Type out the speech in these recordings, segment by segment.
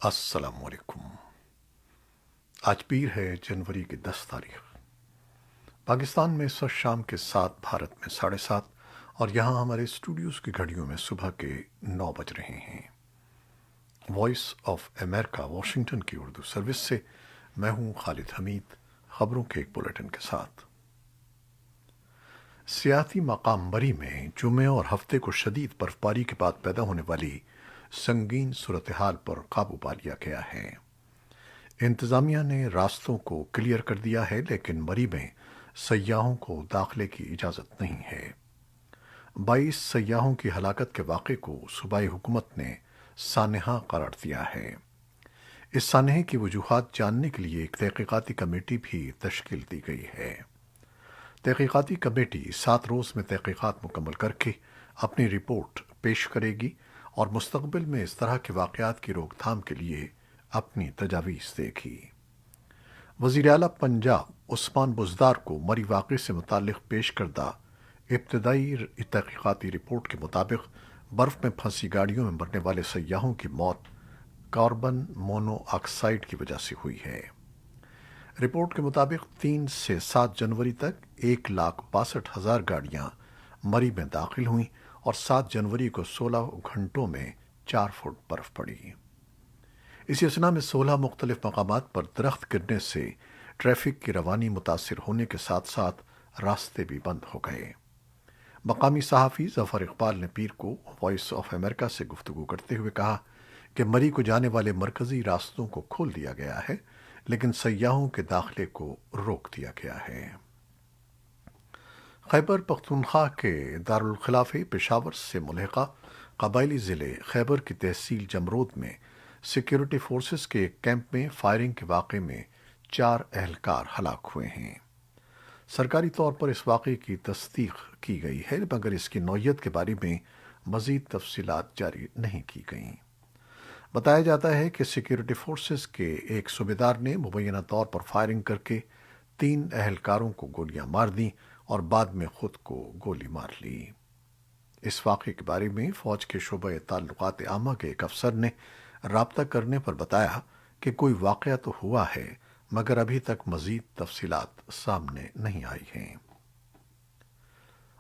السلام علیکم۔ آج پیر ہے جنوری کی 10 تاریخ۔ پاکستان میں اس وقت شام کے 7، بھارت میں 7:30 اور یہاں ہمارے اسٹوڈیوز کی گھڑیوں میں صبح کے 9 بج رہے ہیں۔ وائس آف امریکہ واشنگٹن کی اردو سروس سے میں ہوں خالد حمید، خبروں کے ایک بلیٹن کے ساتھ۔ سیاحتی مقام مری میں جمعے اور ہفتے کو شدید برف باری کے بعد پیدا ہونے والی سنگین صورتحال پر قابو پا لیا گیا ہے۔ انتظامیہ نے راستوں کو کلیئر کر دیا ہے، لیکن مری میں سیاحوں کو داخلے کی اجازت نہیں ہے۔ 22 سیاحوں کی ہلاکت کے واقعے کو صوبائی حکومت نے سانحہ قرار دیا ہے۔ اس سانحے کی وجوہات جاننے کے لیے ایک تحقیقاتی کمیٹی بھی تشکیل دی گئی ہے۔ تحقیقاتی کمیٹی 7 روز میں تحقیقات مکمل کر کے اپنی رپورٹ پیش کرے گی اور مستقبل میں اس طرح کے واقعات کی روک تھام کے لیے اپنی تجاویز دے گی۔ وزیر اعلیٰ پنجاب عثمان بزدار کو مری واقعے سے متعلق پیش کردہ ابتدائی تحقیقاتی رپورٹ کے مطابق برف میں پھنسی گاڑیوں میں مرنے والے سیاحوں کی موت کاربن مونو آکسائیڈ کی وجہ سے ہوئی ہے۔ رپورٹ کے مطابق 3 سے 7 جنوری تک 1,62,000 گاڑیاں مری میں داخل ہوئیں اور 7 جنوری کو 16 گھنٹوں میں 4 فٹ برف پڑی۔ اسی اثنا میں 16 مختلف مقامات پر درخت گرنے سے ٹریفک کی روانی متاثر ہونے کے ساتھ ساتھ راستے بھی بند ہو گئے۔ مقامی صحافی ظفر اقبال نے پیر کو وائس آف امریکہ سے گفتگو کرتے ہوئے کہا کہ مری کو جانے والے مرکزی راستوں کو کھول دیا گیا ہے، لیکن سیاحوں کے داخلے کو روک دیا گیا ہے۔ خیبر پختونخوا کے دارالخلافہ پشاور سے ملحقہ قبائلی ضلع خیبر کی تحصیل جمرود میں سیکیورٹی فورسز کے ایک کیمپ میں فائرنگ کے واقعے میں 4 اہلکار ہلاک ہوئے ہیں۔ سرکاری طور پر اس واقعے کی تصدیق کی گئی ہے، مگر اس کی نوعیت کے بارے میں مزید تفصیلات جاری نہیں کی گئیں۔ بتایا جاتا ہے کہ سیکیورٹی فورسز کے ایک صوبیدار نے مبینہ طور پر فائرنگ کر کے 3 اہلکاروں کو گولیاں مار دیں اور بعد میں خود کو گولی مار لی۔ اس واقعے کے بارے میں فوج کے شعبہ تعلقات عامہ کے ایک افسر نے رابطہ کرنے پر بتایا کہ کوئی واقعہ تو ہوا ہے، مگر ابھی تک مزید تفصیلات سامنے نہیں آئی ہیں۔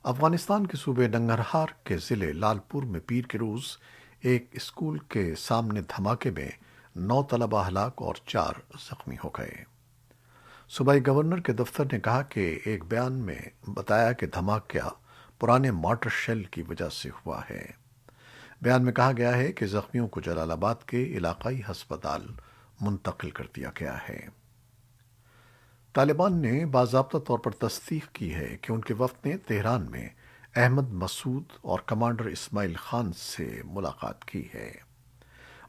افغانستان کے صوبے ننگرہار کے ضلع لال پور میں پیر کے روز ایک اسکول کے سامنے دھماکے میں 9 طلبہ ہلاک اور 4 زخمی ہو گئے۔ صوبائی گورنر کے دفتر نے کہا کہ ایک بیان میں بتایا کہ دھماکہ پرانے مارٹر شیل کی وجہ سے ہوا ہے۔ بیان میں کہا گیا ہے کہ زخمیوں کو جلال آباد کے علاقائی ہسپتال منتقل کر دیا گیا ہے۔ طالبان نے باضابطہ طور پر تصدیق کی ہے کہ ان کے وفد نے تہران میں احمد مسعود اور کمانڈر اسماعیل خان سے ملاقات کی ہے۔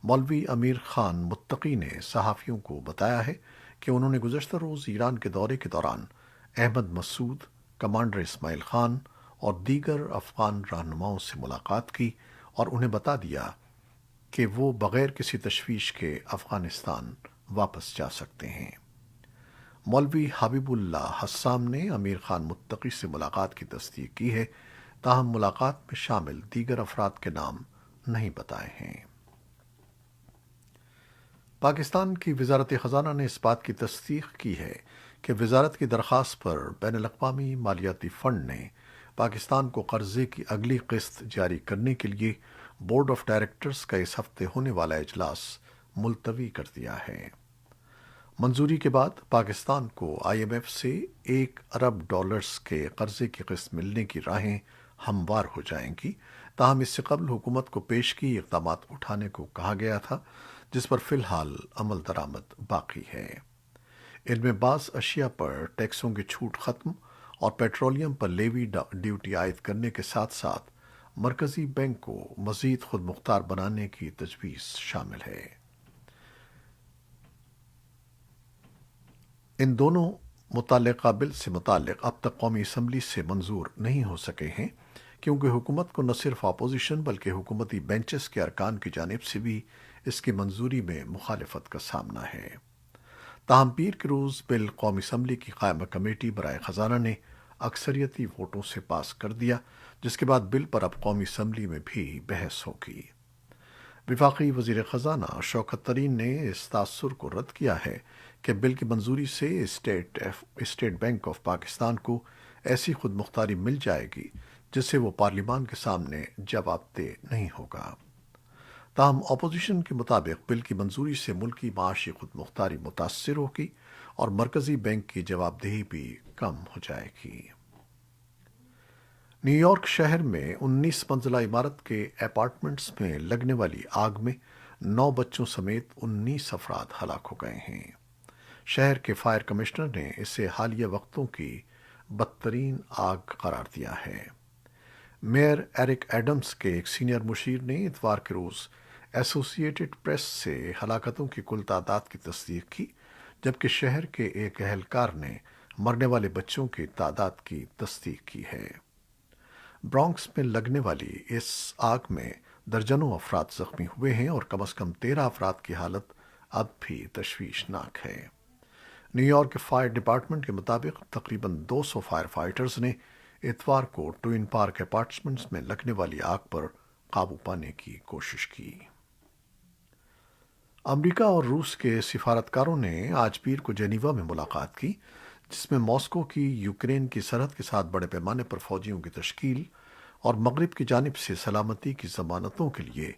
مولوی امیر خان متقی نے صحافیوں کو بتایا ہے کہ انہوں نے گزشتہ روز ایران کے دورے کے دوران احمد مسعود، کمانڈر اسماعیل خان اور دیگر افغان رہنماؤں سے ملاقات کی اور انہیں بتا دیا کہ وہ بغیر کسی تشویش کے افغانستان واپس جا سکتے ہیں۔ مولوی حبیب اللہ حسام نے امیر خان متقی سے ملاقات کی تصدیق کی ہے، تاہم ملاقات میں شامل دیگر افراد کے نام نہیں بتائے ہیں۔ پاکستان کی وزارت خزانہ نے اس بات کی تصدیق کی ہے کہ وزارت کی درخواست پر بین الاقوامی مالیاتی فنڈ نے پاکستان کو قرضے کی اگلی قسط جاری کرنے کے لیے بورڈ آف ڈائریکٹرز کا اس ہفتے ہونے والا اجلاس ملتوی کر دیا ہے۔ منظوری کے بعد پاکستان کو IMF سے $1 ارب کے قرضے کی قسط ملنے کی راہیں ہموار ہو جائیں گی، تاہم اس سے قبل حکومت کو پیشگی اقدامات اٹھانے کو کہا گیا تھا، جس پر فی الحال عمل درآمد باقی ہے۔ ان میں بعض اشیاء پر ٹیکسوں کی چھوٹ ختم اور پیٹرولیم پر لیوی ڈیوٹی عائد کرنے کے ساتھ ساتھ مرکزی بینک کو مزید خود مختار بنانے کی تجویز شامل ہے۔ ان دونوں متعلقہ بل سے متعلق اب تک قومی اسمبلی سے منظور نہیں ہو سکے ہیں، کیونکہ حکومت کو نہ صرف اپوزیشن بلکہ حکومتی بینچز کے ارکان کی جانب سے بھی اس کی منظوری میں مخالفت کا سامنا ہے۔ تاہم پیر کے روز بل قومی اسمبلی کی قائمہ کمیٹی برائے خزانہ نے اکثریتی ووٹوں سے پاس کر دیا، جس کے بعد بل پر اب قومی اسمبلی میں بھی بحث ہوگی۔ وفاقی وزیر خزانہ شوکت طرین نے اس تاثر کو رد کیا ہے کہ بل کی منظوری سے اسٹیٹ بینک آف پاکستان کو ایسی خود مختاری مل جائے گی جس سے وہ پارلیمان کے سامنے جواب دہ نہیں ہوگا۔ تاہم اپوزیشن کے مطابق بل کی منظوری سے ملکی معاشی خود مختاری متاثر ہوگی اور مرکزی بینک کی جواب دہی بھی کم ہو جائے گی۔ نیو یارک شہر میں 19 منزلہ عمارت کے اپارٹمنٹس میں لگنے والی آگ میں 9 بچوں سمیت 19 افراد ہلاک ہو گئے ہیں۔ شہر کے فائر کمشنر نے اسے حالیہ وقتوں کی بدترین آگ قرار دیا ہے۔ میئر ایرک ایڈمز کے ایک سینئر مشیر نے اتوار کے روز ایسوسی ایٹڈ پریس سے ہلاکتوں کی کل تعداد کی تصدیق کی، جبکہ شہر کے ایک اہلکار نے مرنے والے بچوں کی تعداد کی تصدیق کی ہے۔ برانکس میں لگنے والی اس آگ میں درجنوں افراد زخمی ہوئے ہیں اور کم از کم 13 افراد کی حالت اب بھی تشویشناک ہے۔ نیو یارک کے فائر ڈپارٹمنٹ کے مطابق تقریباً 200 فائر فائٹرز نے اتوار کو ٹوئن پارک اپارٹمنٹس میں لگنے والی آگ پر قابو پانے کی کوشش کی۔ امریکہ اور روس کے سفارتکاروں نے آج پیر کو جنیوا میں ملاقات کی، جس میں ماسکو کی یوکرین کی سرحد کے ساتھ بڑے پیمانے پر فوجیوں کی تشکیل اور مغرب کی جانب سے سلامتی کی ضمانتوں کے لیے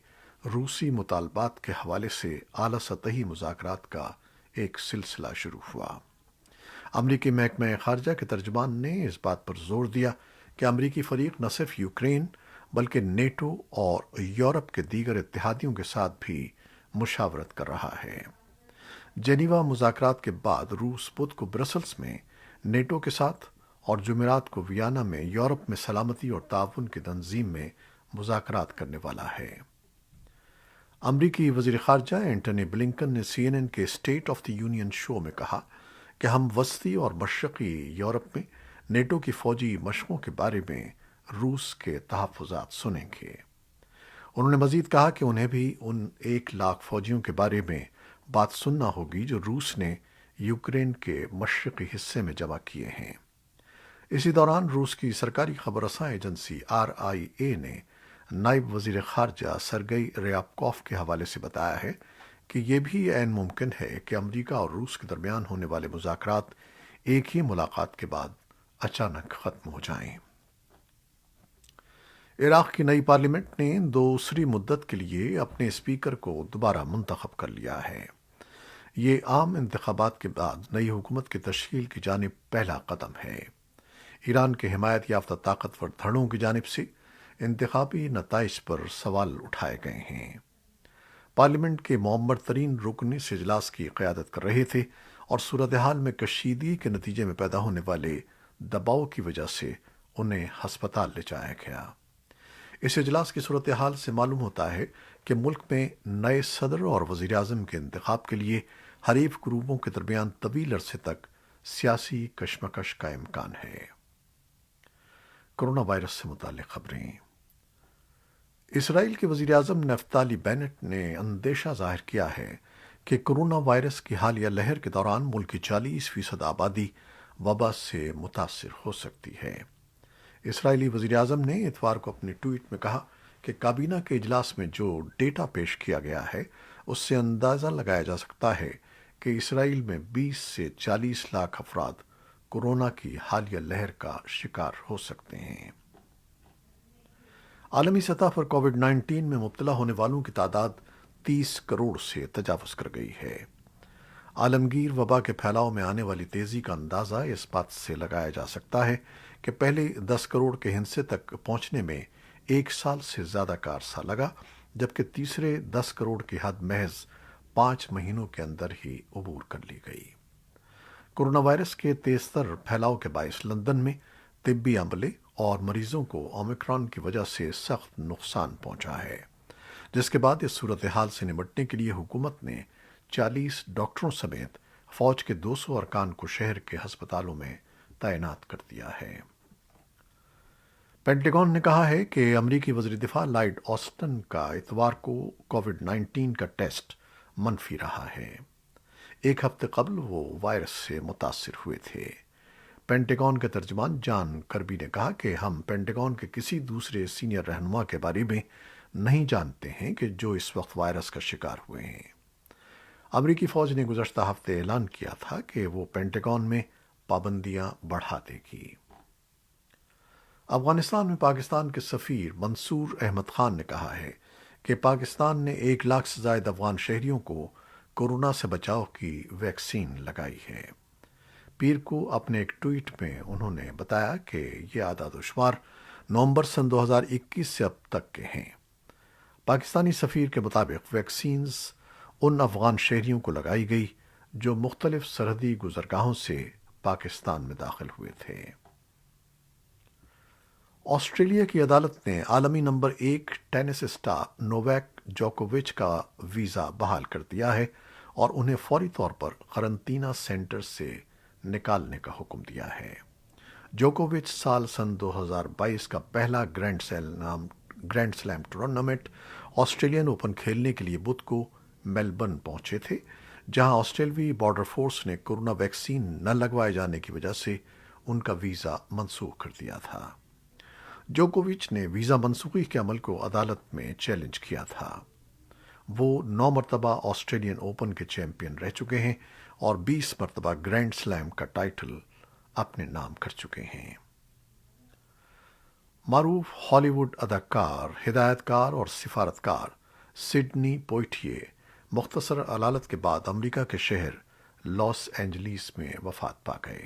روسی مطالبات کے حوالے سے اعلیٰ سطحی مذاکرات کا ایک سلسلہ شروع ہوا۔ امریکی محکمہ خارجہ کے ترجمان نے اس بات پر زور دیا کہ امریکی فریق نہ صرف یوکرین بلکہ نیٹو اور یورپ کے دیگر اتحادیوں کے ساتھ بھی مشاورت کر رہا ہے۔ جنیوا مذاکرات کے بعد روس بدھ کو برسلز میں نیٹو کے ساتھ اور جمعرات کو ویانا میں یورپ میں سلامتی اور تعاون کی تنظیم میں مذاکرات کرنے والا ہے۔ امریکی وزیر خارجہ اینٹونی بلنکن نے سی این این کے اسٹیٹ آف دی یونین شو میں کہا کہ ہم وسطی اور مشرقی یورپ میں نیٹو کی فوجی مشقوں کے بارے میں روس کے تحفظات سنیں گے۔ انہوں نے مزید کہا کہ انہیں بھی ان 1 لاکھ فوجیوں کے بارے میں بات سننا ہوگی جو روس نے یوکرین کے مشرقی حصے میں جمع کیے ہیں۔ اسی دوران روس کی سرکاری خبر رساں ایجنسی RIA نے نائب وزیر خارجہ سرگئی ریابکوف کے حوالے سے بتایا ہے کہ یہ بھی عین ممکن ہے کہ امریکہ اور روس کے درمیان ہونے والے مذاکرات ایک ہی ملاقات کے بعد اچانک ختم ہو جائیں۔ عراق کی نئی پارلیمنٹ نے دوسری مدت کے لیے اپنے اسپیکر کو دوبارہ منتخب کر لیا ہے۔ یہ عام انتخابات کے بعد نئی حکومت کی تشکیل کی جانب پہلا قدم ہے۔ ایران کے حمایت یافتہ طاقتور دھڑوں کی جانب سے انتخابی نتائج پر سوال اٹھائے گئے ہیں۔ پارلیمنٹ کے معمر ترین رکن اس اجلاس کی قیادت کر رہے تھے اور صورتحال میں کشیدگی کے نتیجے میں پیدا ہونے والے دباؤ کی وجہ سے انہیں ہسپتال لے جایا گیا۔ اس اجلاس کی صورتحال سے معلوم ہوتا ہے کہ ملک میں نئے صدر اور وزیر اعظم کے انتخاب کے لیے حریف گروپوں کے درمیان طویل عرصے تک سیاسی کشمکش کا امکان ہے۔ کرونا وائرس سے متعلق خبریں۔ اسرائیل کے وزیر اعظم نفتالی بینٹ نے اندیشہ ظاہر کیا ہے کہ کرونا وائرس کی حالیہ لہر کے دوران ملک کی 40% آبادی وبا سے متاثر ہو سکتی ہے۔ اسرائیلی وزیر اعظم نے اتوار کو اپنے ٹویٹ میں کہا کہ کابینہ کے اجلاس میں جو ڈیٹا پیش کیا گیا ہے اس سے اندازہ لگایا جا سکتا ہے کہ اسرائیل میں 20 سے 40 لاکھ افراد کورونا کی حالیہ لہر کا شکار ہو سکتے ہیں۔ عالمی سطح پر کووڈ-19 میں مبتلا ہونے والوں کی تعداد 30 کروڑ سے تجاوز کر گئی ہے۔ عالمگیر وبا کے پھیلاؤ میں آنے والی تیزی کا اندازہ اس بات سے لگایا جا سکتا ہے کہ پہلے 10 کروڑ کے ہندسے تک پہنچنے میں 1 سال سے زیادہ کا عرصہ لگا، جبکہ تیسرے 10 کروڑ کی حد محض 5 مہینوں کے اندر ہی عبور کر لی گئی۔ کورونا وائرس کے تیز تر پھیلاؤ کے باعث لندن میں طبی عملے اور مریضوں کو اومیکرون کی وجہ سے سخت نقصان پہنچا ہے، جس کے بعد اس صورتحال سے نمٹنے کے لیے حکومت نے 40 ڈاکٹروں سمیت فوج کے 200 ارکان کو شہر کے ہسپتالوں میں تعینات کر دیا ہے۔ پینٹاگن نے کہا ہے کہ امریکی وزیر دفاع لائیڈ آسٹن کا اتوار کو کووڈ-19 کا ٹیسٹ منفی رہا ہے۔ 1 ہفتے قبل وہ وائرس سے متاثر ہوئے تھے۔ پینٹاگن کے ترجمان جان کربی نے کہا کہ ہم پینٹاگن کے کسی دوسرے سینئر رہنما کے بارے میں نہیں جانتے ہیں کہ جو اس وقت وائرس کا شکار ہوئے ہیں۔ امریکی فوج نے گزشتہ ہفتے اعلان کیا تھا کہ وہ پینٹاگون میں پابندیاں بڑھا دے گی۔ افغانستان میں پاکستان کے سفیر منصور احمد خان نے کہا ہے کہ پاکستان نے 1 لاکھ سے زائد افغان شہریوں کو کورونا سے بچاؤ کی ویکسین لگائی ہے۔ پیر کو اپنے ایک ٹویٹ میں انہوں نے بتایا کہ یہ اعداد و شمار نومبر سن 2021 سے اب تک کے ہیں۔ پاکستانی سفیر کے مطابق ویکسینز ان افغان شہریوں کو لگائی گئی جو مختلف سرحدی گزرگاہوں سے پاکستان میں داخل ہوئے تھے۔ آسٹریلیا کی عدالت نے عالمی نمبر 1 ٹینس اسٹار نوواک جوکووچ کا ویزا بحال کر دیا ہے اور انہیں فوری طور پر قرنطینہ سینٹر سے نکالنے کا حکم دیا ہے۔ جوکووچ سن 2022 کا پہلا grand slam tournament Australian open کھیلنے کے لیے بدھ کو میلبرن پہنچے تھے، جہاں آسٹریلوی بارڈر فورس نے کورونا ویکسین نہ لگوائے جانے کی وجہ سے ان کا ویزا منسوخ کر دیا تھا۔ جوکووچ نے ویزا منسوخی کے عمل کو عدالت میں چیلنج کیا تھا۔ وہ 9 مرتبہ آسٹریلین اوپن کے چیمپئن رہ چکے ہیں اور 20 مرتبہ گرینڈ سلیم کا ٹائٹل اپنے نام کر چکے ہیں۔ معروف ہالی ووڈ اداکار، ہدایت کار اور سفارتکار سڈنی پوئٹیے مختصر علالت کے بعد امریکہ کے شہر لاس اینجلیس میں وفات پا گئے۔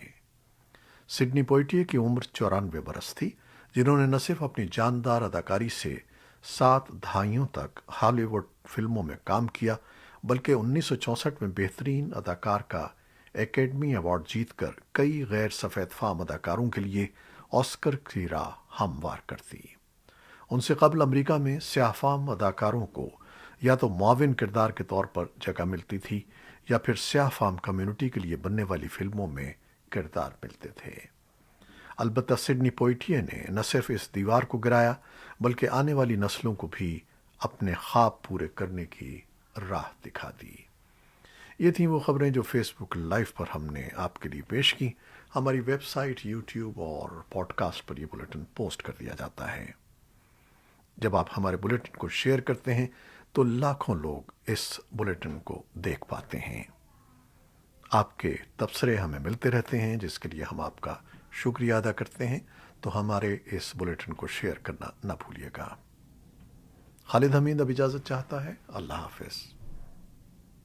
سڈنی پوئٹیے کی عمر 94 برس تھی، جنہوں نے نہ صرف اپنی جاندار اداکاری سے 7 دہائیوں تک ہالی ووڈ فلموں میں کام کیا، بلکہ 1964 میں بہترین اداکار کا ایکیڈمی ایوارڈ جیت کر کئی غیر سفید فام اداکاروں کے لیے آسکر کی راہ ہموار کر دی۔ ان سے قبل امریکہ میں سیاہ فام اداکاروں کو یا تو معاون کردار کے طور پر جگہ ملتی تھی یا پھر سیاہ فام کمیونٹی کے لیے بننے والی فلموں میں کردار ملتے تھے۔ البتہ سڈنی پوئٹیے نے نہ صرف اس دیوار کو گرایا بلکہ آنے والی نسلوں کو بھی اپنے خواب پورے کرنے کی راہ دکھا دی۔ یہ تھیں وہ خبریں جو فیس بک لائیو پر ہم نے آپ کے لیے پیش کی۔ ہماری ویب سائٹ، یوٹیوب اور پوڈ کاسٹ پر یہ بلیٹن پوسٹ کر دیا جاتا ہے۔ جب آپ ہمارے بلیٹن کو شیئر کرتے ہیں تو لاکھوں لوگ اس بلیٹن کو دیکھ پاتے ہیں۔ آپ کے تبصرے ہمیں ملتے رہتے ہیں، جس کے لیے ہم آپ کا شکریہ ادا کرتے ہیں، تو ہمارے اس بلیٹن کو شیئر کرنا نہ بھولیے گا۔ خالد حمید اب اجازت چاہتا ہے۔ اللہ حافظ۔